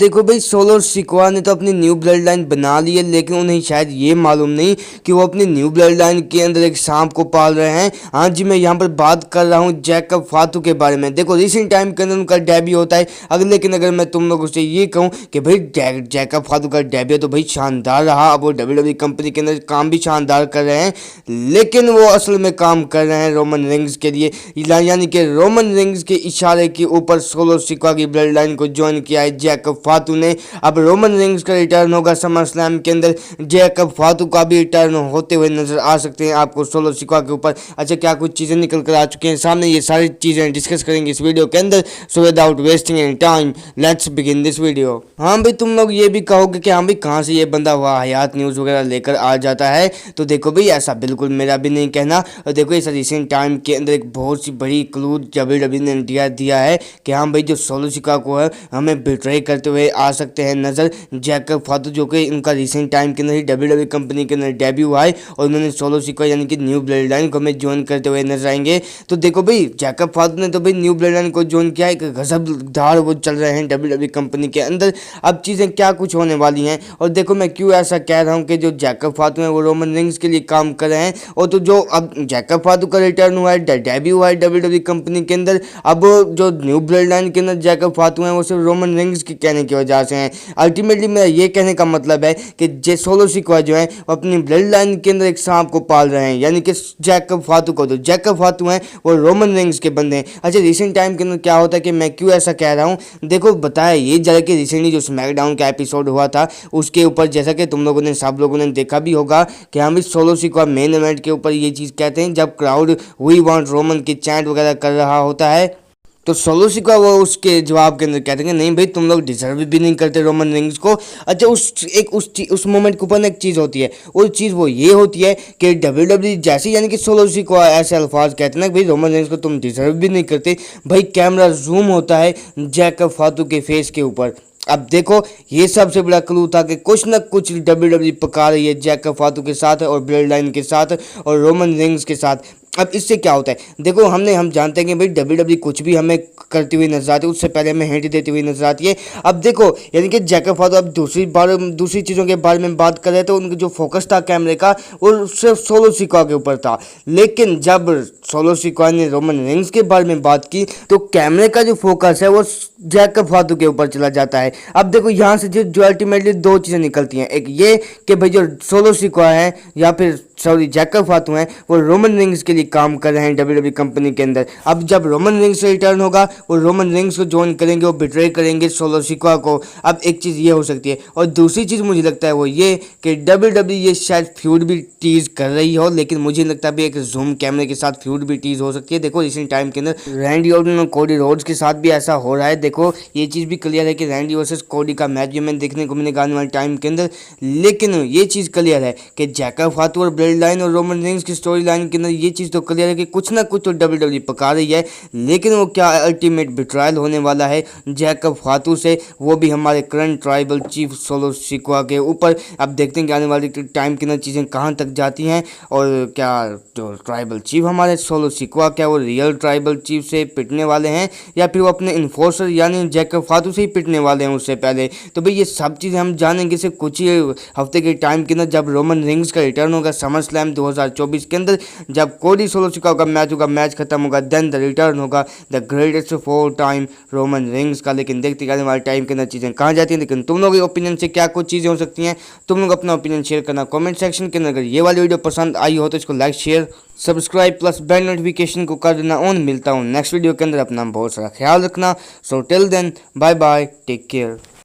देखो भाई, solo Sikoa ने तो अपनी न्यू ब्लड लाइन बना ली है, लेकिन उन्हें शायद ये मालूम नहीं कि वो अपनी न्यू ब्लड लाइन के अंदर एक सांप को पाल रहे हैं। हाँ जी, मैं यहाँ पर बात कर रहा हूँ जैकब फातू के बारे में। देखो रिसेंट टाइम के अंदर उनका डेब्यू होता है, लेकिन अगर मैं तुम लोगों से ये कहूँ कि भाई जैकब फातू का डेब्यू तो भाई शानदार रहा। अब वो डब्ल्यूडब्ल्यूई कंपनी के अंदर काम भी शानदार कर रहे हैं, लेकिन वो असल में काम कर रहे हैं रोमन रिंग्स के लिए, यानी कि रोमन रिंग्स के इशारे के ऊपर सोलो सिकोआ की ब्लड लाइन को ज्वाइन किया है जैकब फातू ने। अब रोमन रिंग्स का रिटर्न होगा समर स्लैम के अंदर, जैकब फातू का भी रिटर्न होते हुए नजर आ सकते हैं आपको सोलो सिकोआ के ऊपर। अच्छा, क्या कुछ चीज़ें निकल कर आ चुकी हैं सामने, ये सारी चीज़ें डिस्कस करेंगे इस वीडियो के अंदर। So without wasting any time let's begin this video. हाँ भाई, तुम लोग ये भी कहोगे कि हाँ भाई कहाँ से ये बंदा हुआ हयात न्यूज़ वगैरह लेकर आ जाता है, तो देखो भाई ऐसा बिल्कुल मेरा भी नहीं कहना। और देखो इस रिसेंट टाइम के अंदर एक बहुत सी बड़ी क्लू डब्ल्यूडब्ल्यूई ने दिया है कि हाँ भाई जो सोलो सिकोआ को है हमें बिट्रे करते हुए आ सकते हैं नजर जैकब फातू, जो कि इनका रिसेंट टाइम के अंदर ही डब्ल्यूडब्ल्यूई कंपनी के अंदर डेब्यू हुआ है और उन्होंने सोलो सिकोआ यानी कि न्यू ब्लड लाइन को हमें ज्वाइन करते हुए नजर आएंगे। तो देखो भाई जैकब फातू ने तो भाई न्यू ब्लड लाइन को ज्वाइन किया है, एक गजबदार वो चल रहे हैं डब्ल्यूडब्ल्यूई कंपनी के अंदर। अब चीज़ें क्या कुछ होने वाली हैं, और देखो मैं क्यों ऐसा कह रहा हूँ कि जो जैकब फातू हैं वो रोमन रिंग्स के लिए काम कर रहे हैं। और तो जो अब जैकब फातू का रिटर्न हुआ है, डेब्यू हुआ है डब्ल्यूडब्ल्यूई कंपनी के अंदर, अब जो न्यू ब्लड लाइन के अंदर जैकब फातू हैं वो सिर्फ रोमन रिंग्स के कहने की वजह से हैं। अल्टीमेटली मेरा ये कहने का मतलब है कि जे सोलो सिकोआ जो है वो अपनी ब्लड लाइन के अंदर एक सांप को पाल रहे हैं, यानी कि जैकब फातू को, तो जैकब फातू हैं वो रोमन रिंग्स के बंदे हैं। अच्छा, रिसेंट टाइम के अंदर क्या होता है कि मैं क्यों ऐसा कह रहा हूँ, देखो बताया ये जरा कि रिसेंटली जो स्मैकडाउन का एपिसोड हुआ था उसके ऊपर जैसा कि तुम लोगों ने सब लोगों ने देखा भी होगा कि हम इस सोलो सिकोआ मेन इवेंट के ऊपर ये चीज़ कहते हैं जब क्राउड वी वांट रोमन की चैंट वगैरह कर रहा होता है, तो सोलो सिकोआ वो उसके जवाब के अंदर कहते हैं नहीं भाई तुम लोग डिजर्व भी नहीं करते रोमन रिंग्स को। अच्छा, उस मोमेंट के ऊपर एक चीज़ होती है, वो चीज़ वो ये होती है कि डब्ल्यूडब्ल्यूई जैसे यानी कि सोलो सिकोआ ऐसे अल्फाज कहते हैं ना भाई रोमन रिंग्स को तुम डिजर्व भी नहीं करते, भाई कैमरा जूम होता है जैकब फातू के फेस के ऊपर। अब देखो ये सबसे बड़ा क्लू था कि कुछ न कुछ डब्ल्यूडब्ल्यूई पका रही है जैकब फातू के साथ और ब्लड लाइन के साथ और रोमन रिंग्स के साथ। अब इससे क्या होता है, देखो हम जानते हैं कि भाई डब्ल्यूडब्ल्यूई कुछ भी हमें करती हुई नजर आती है, उससे पहले हमें हिंट देती हुई नजर आती है। अब देखो यानी कि जैकब फातू अब दूसरी चीज़ों के बारे में बात कर रहे थे, उनका जो फोकस था कैमरे का वो सिर्फ सोलो सिकोआ के ऊपर था, लेकिन जब सोलो सिकोआ ने रोमन रिंग्स के बारे में बात की तो कैमरे का जो फोकस है वो जैकब फातू के ऊपर चला जाता है। अब देखो यहाँ से जो अल्टीमेटली दो चीज़ें निकलती हैं, एक ये कि भाई जो सोलो सिकोआ है या फिर सॉरी जैकब फातू हैं वो रोमन रिंग्स के लिए काम कर रहे हैं डब्ल्यूडब्ल्यूई कंपनी के अंदर। अब जब रोमन रिंग्स से रिटर्न होगा वो रोमन रिंग्स को ज्वाइन करेंगे, वो बिट्रे करेंगे सोलो सिकोआ को। अब एक चीज़ ये हो सकती है, और दूसरी चीज़ मुझे लगता है वो ये कि डब्ल्यूडब्ल्यूई ये शायद फ्यूड भी टीज कर रही हो, लेकिन मुझे लगता है भी एक जूम कैमरे के साथ फ्यूड भी टीज हो सकती है। देखो रिसेंट टाइम के अंदर रैंडी ऑर्टन और कोडी रोड्स के साथ भी ऐसा हो रहा है। देखो ये चीज़ भी क्लियर है कि रैंडी वर्सेस कोडी का मैच भी मैंने देखने को मिलेगा आने वाले टाइम के अंदर, लेकिन ये चीज़ क्लियर है कि जैकब फातू और ब्लड लाइन और रोमन रिंग्स की स्टोरी लाइन के अंदर ये चीज़ तो क्लियर है कि कुछ ना कुछ तो डब्ल्यूडब्ल्यूई पका रही है, लेकिन वो क्या अल्टीमेट बिट्रायल होने वाला है जैकब फातू से, वो भी हमारे current tribal chief solo Sikoa के ऊपर। अब देखते हैं कि आने वाले टाइम के अंदर चीज़ें कहाँ तक जाती हैं, और क्या जो ट्राइबल चीफ हमारे सोलो सिकोआ क्या वो रियल ट्राइबल चीफ से पिटने वाले हैं या फिर वो अपने इन्फोर्सर यानी जैकब फातू से ही पिटने वाले हैं उससे पहले। तो भाई ये सब चीज़ें हम जानेंगे सिर्फ कुछ ही हफ्ते के टाइम के अंदर जब रोमन रिंग्स का रिटर्न होगा समर स्लैम 2024 के अंदर, जब कोडी सोलो सिकोआ का मैच होगा, मैच खत्म होगा, देन द रिटर्न होगा the greatest of all time Roman rings का। लेकिन देखते आने वाले टाइम के अंदर चीज़ें कहाँ जाती हैं, लेकिन तुम लोगों के ओपिनियन से क्या कुछ चीज़ें हो सकती हैं, तुम लोग अपना ओपिनियन शेयर करना कमेंट सेक्शन के अंदर। अगर ये वाली वीडियो पसंद आई हो तो इसको like share subscribe plus bell notification को कर देना ऑन। मिलता हूँ नेक्स्ट वीडियो के अंदर, अपना बहुत सारा ख्याल रखना। So till then bye bye, take care.